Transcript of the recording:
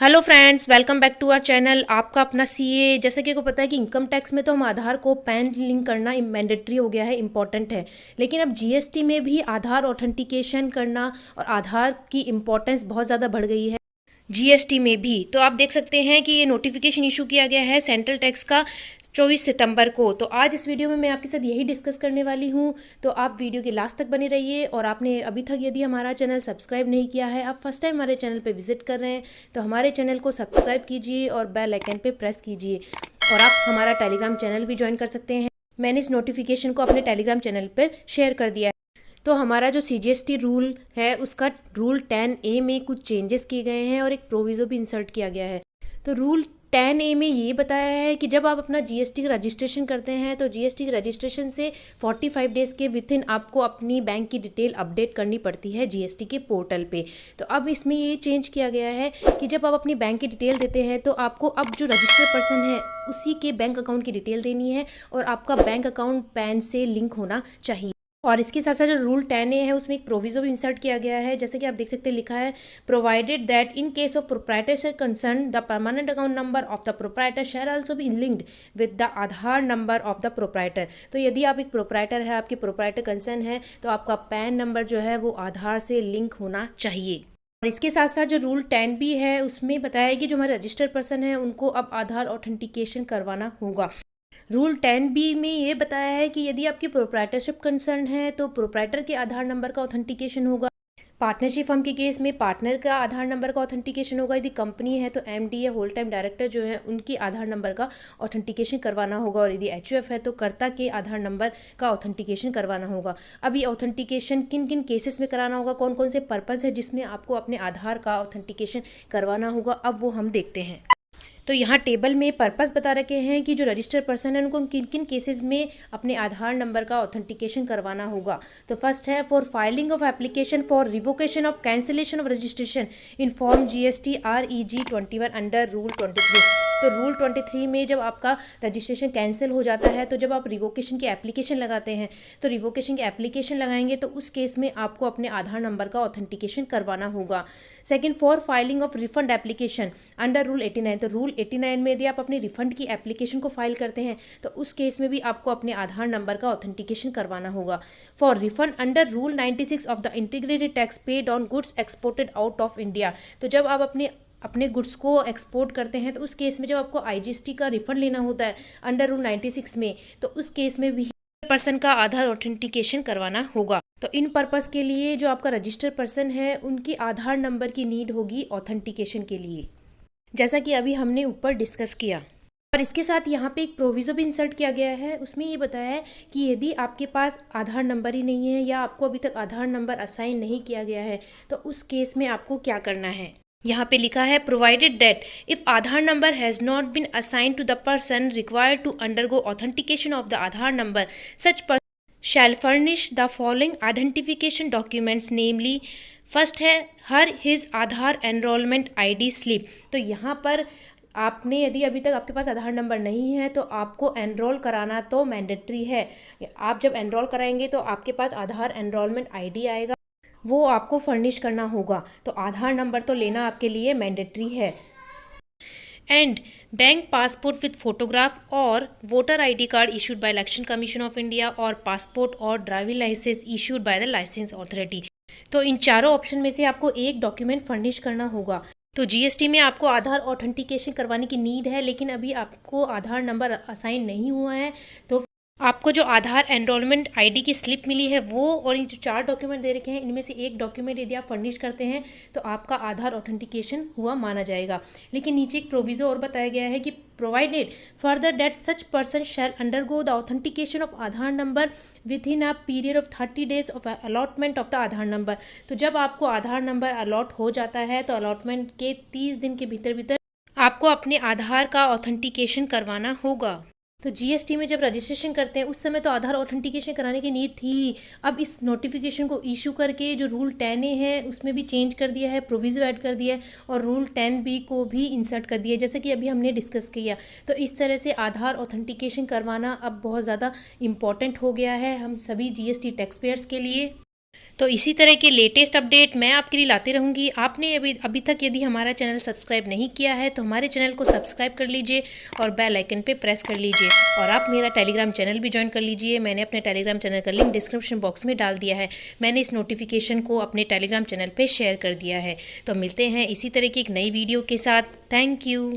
Hello friends, welcome back to our channel. आपका अपना CA. जैसा कि आपको पता है कि इनकम टैक्स में तो हम आधार को पैन लिंक करना मैंडेटरी हो गया है, इम्पॉर्टेंट है। लेकिन अब जीएसटी में भी आधार ऑथेंटिकेशन करना और आधार की इम्पोर्टेंस बहुत ज़्यादा बढ़ गई है जीएसटी में भी। तो आप देख सकते हैं कि ये नोटिफिकेशन इशू किया गया है सेंट्रल टैक्स का 24 सितंबर को। तो आज इस वीडियो में मैं आपके साथ यही डिस्कस करने वाली हूँ। तो आप वीडियो के लास्ट तक बने रहिए। और आपने अभी तक यदि हमारा चैनल सब्सक्राइब नहीं किया है, आप फर्स्ट टाइम हमारे चैनल पे विजिट कर रहे हैं, तो हमारे चैनल को सब्सक्राइब कीजिए और बेल आइकन पे प्रेस कीजिए। और आप हमारा टेलीग्राम चैनल भी ज्वाइन कर सकते हैं। मैंने इस नोटिफिकेशन को अपने टेलीग्राम चैनल पर शेयर कर दिया है। तो हमारा जो सीजीएसटी रूल है उसका रूल 10A में कुछ चेंजेस किए गए हैं और एक प्रोविज़ो भी इंसर्ट किया गया है। तो रूल 10A में ये बताया है कि जब आप अपना जीएसटी का रजिस्ट्रेशन करते हैं तो जीएसटी के रजिस्ट्रेशन से 45 डेज़ के विथिन आपको अपनी बैंक की डिटेल अपडेट करनी पड़ती है जीएसटी के पोर्टल पे। तो अब इसमें ये चेंज किया गया है कि जब आप अपनी बैंक की डिटेल देते हैं तो आपको अब जो रजिस्टर्ड पर्सन है उसी के बैंक अकाउंट की डिटेल देनी है और आपका बैंक अकाउंट पैन से लिंक होना चाहिए। और इसके साथ साथ जो रूल 10A है उसमें एक प्रोविज़ो भी इंसर्ट किया गया है। जैसे कि आप देख सकते हैं, लिखा है provided that in case of proprietorship concern the permanent account number of the proprietor shell also be linked with the Aadhaar number of the proprietor. तो यदि आप एक प्रोप्राइटर है, आपकी प्रोप्राइटर कंसर्न है, तो आपका पैन नंबर जो है वो आधार से लिंक होना चाहिए। और इसके साथ साथ जो रूल 10B है उसमें बताया है कि जो हमारे रजिस्टर्ड पर्सन है उनको अब आधार ऑथेंटिकेशन करवाना होगा। रूल 10B में ये बताया है कि यदि आपकी प्रोप्राइटरशिप कंसर्न है तो प्रोप्राइटर के आधार नंबर का ऑथेंटिकेशन होगा। पार्टनरशिप फर्म के केस में पार्टनर का आधार नंबर का ऑथेंटिकेशन होगा। यदि कंपनी है तो एमडी या होल टाइम डायरेक्टर जो है उनकी आधार नंबर का ऑथेंटिकेशन करवाना होगा। और यदि एचयूएफ है तो कर्ता के आधार नंबर का ऑथेंटिकेशन करवाना होगा। अब ये ऑथेंटिकेशन किन किन केसेस में कराना होगा, कौन कौन से पर्पज़ है जिसमें आपको अपने आधार का ऑथेंटिकेशन करवाना होगा, अब वो हम देखते हैं। तो यहाँ टेबल में पर्पस बता रखे हैं कि जो रजिस्टर्ड पर्सन है उनको किन किन केसेस में अपने आधार नंबर का ऑथेंटिकेशन करवाना होगा। तो फर्स्ट है for filing of application for revocation of cancellation of registration in form GST REG 21 under rule 23। तो रूल 23 में जब आपका रजिस्ट्रेशन कैंसिल हो जाता है तो जब आप रिवोकेशन की एप्लीकेशन लगाते हैं तो रिवोकेशन की एप्लीकेशन लगाएंगे तो उस केस में आपको अपने आधार नंबर का ऑथेंटिकेशन करवाना होगा। Second, for filing of refund application under rule 89। तो रूल 89 में यदि आप अपनी रिफंड की एप्लीकेशन को फाइल करते हैं तो उस केस में भी आपको अपने आधार नंबर का ऑथेंटिकेशन करवाना होगा। For refund under rule 96 of the integrated tax paid on goods exported out of India. तो जब आप अपने गुड्स को एक्सपोर्ट करते हैं तो उस केस में जब आपको आईजीएसटी का रिफंड लेना होता है अंडर रूल 96 में, तो उस केस में भी पर्सन का आधार ऑथेंटिकेशन करवाना होगा। तो इन पर्पस के लिए जो आपका रजिस्टर्ड पर्सन है उनकी आधार नंबर की नीड होगी ऑथेंटिकेशन के लिए, जैसा कि अभी हमने ऊपर डिस्कस किया। और इसके साथ यहाँ पे एक प्रोविज़ो भी इंसर्ट किया गया है। उसमें ये बताया है कि यदि आपके पास आधार नंबर ही नहीं है या आपको अभी तक आधार नंबर असाइन नहीं किया गया है तो उस केस में आपको क्या करना है। यहाँ पे लिखा है provided that if Aadhaar number has not been assigned to the person required to undergo authentication of the Aadhaar number, such person shall furnish the following identification documents namely. First है her his Aadhaar enrolment ID slip. तो यहाँ पर आपने यदि अभी तक आपके पास आधार number नहीं है तो आपको एनरोल कराना तो मैंडेटरी है। आप जब एनरोल कराएंगे तो आपके पास आधार एनरोलमेंट ID आएगा, वो आपको फर्निश करना होगा। तो आधार नंबर तो लेना आपके लिए मैंडेटरी है। And bank passport with photograph और voter ID card issued by election commission of India और पासपोर्ट और driving licence issued by the licence authority. तो इन चारों ऑप्शन में से आपको एक डॉक्यूमेंट फर्निश करना होगा। तो जीएसटी में आपको आधार ऑथेंटिकेशन करवाने की नीड है, लेकिन अभी आपको आधार नंबर असाइन नहीं हुआ है तो आपको जो आधार एनरोलमेंट ID की स्लिप मिली है वो और ये जो 4 डॉक्यूमेंट दे रखे हैं इनमें से एक डॉक्यूमेंट यदि आप फर्निश करते हैं तो आपका आधार ऑथेंटिकेशन हुआ माना जाएगा। लेकिन नीचे एक प्रोविज़ो और बताया गया है कि provided further that such person shell undergo the authentication of Aadhaar number with in a period of 30 days of allotment of the Aadhaar number. तो जब आपको आधार नंबर अलॉट हो जाता है तो अलॉटमेंट के 30 दिन के भीतर भीतर आपको अपने आधार का ऑथेंटिकेशन करवाना होगा। तो जीएसटी में जब रजिस्ट्रेशन करते हैं उस समय तो आधार ऑथेंटिकेशन कराने की नीड थी। अब इस नोटिफिकेशन को इशू करके जो रूल 10A है उसमें भी चेंज कर दिया है, प्रोविज़ो ऐड कर दिया है और रूल 10B को भी इंसर्ट कर दिया है, जैसे कि अभी हमने डिस्कस किया। तो इस तरह से आधार ऑथेंटिकेशन करवाना अब बहुत ज़्यादा इम्पॉर्टेंट हो गया है हम सभी जीएसटी टैक्स पेयर्स के लिए। तो इसी तरह के लेटेस्ट अपडेट मैं आपके लिए लाती रहूँगी। आपने अभी तक यदि हमारा चैनल सब्सक्राइब नहीं किया है तो हमारे चैनल को सब्सक्राइब कर लीजिए और बेल आइकन पे प्रेस कर लीजिए और आप मेरा टेलीग्राम चैनल भी ज्वाइन कर लीजिए। मैंने अपने टेलीग्राम चैनल का लिंक डिस्क्रिप्शन बॉक्स में डाल दिया है। मैंने इस नोटिफिकेशन को अपने टेलीग्राम चैनल पर शेयर कर दिया है। तो मिलते हैं इसी तरह की एक नई वीडियो के साथ। Thank you.